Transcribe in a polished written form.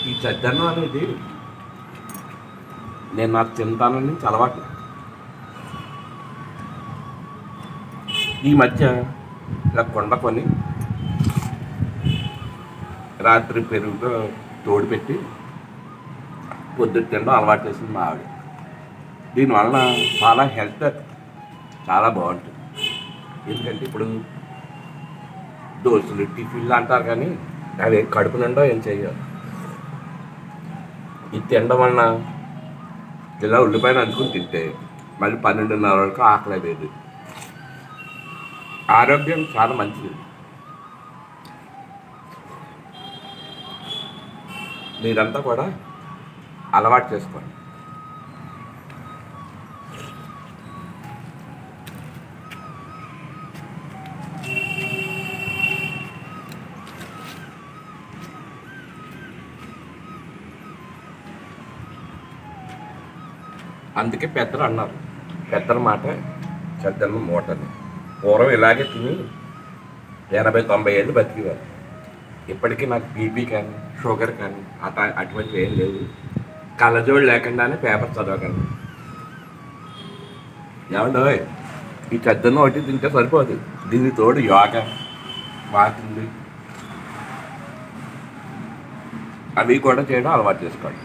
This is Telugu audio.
ఈ చద్దన్నం అనేది నేను నాకు తింటానని నుంచి అలవాటు. ఈ మధ్య ఇలా కొండకొని రాత్రి పెరుగుతో తోడు పెట్టి పొద్దున్న తినడం అలవాటు చేసింది మా ఆవిడ. దీనివల్ల చాలా హెల్త్ చాలా బాగుంటుంది. ఎందుకంటే ఇప్పుడు దోశలు టిఫిన్లు అంటారు కానీ అవి కడుపు నిండా ఏం చెయ్యాలి. ఇది తినడం వలన ఇలా ఉల్లిపాయలు అనుకుని తింటే మళ్ళీ 12:30 వరకు ఆకలి లేదు. ఆరోగ్యం చాలా మంచిది. మీరంతా కూడా అలవాటు చేసుకోండి. అందుకే పెద్దలు అన్నారు, పెద్దల మాట చెద్దన్న మూటని. పూర్వం ఇలాగే తిని 80-90 ఏళ్ళు బతికేవారు. ఇప్పటికీ నాకు బీపీ కానీ షుగర్ కానీ అటువంటివి ఏం లేవు. కళ్ళజోడు లేకుండానే పేపర్ చదవగలను. ఏమండో ఈ చెద్దన్న ఒకటి తింటే సరిపోదు, దీని తోడు యోగా, వాకింగ్ అవి కూడా చేయడం అలవాటు చేసుకోండి.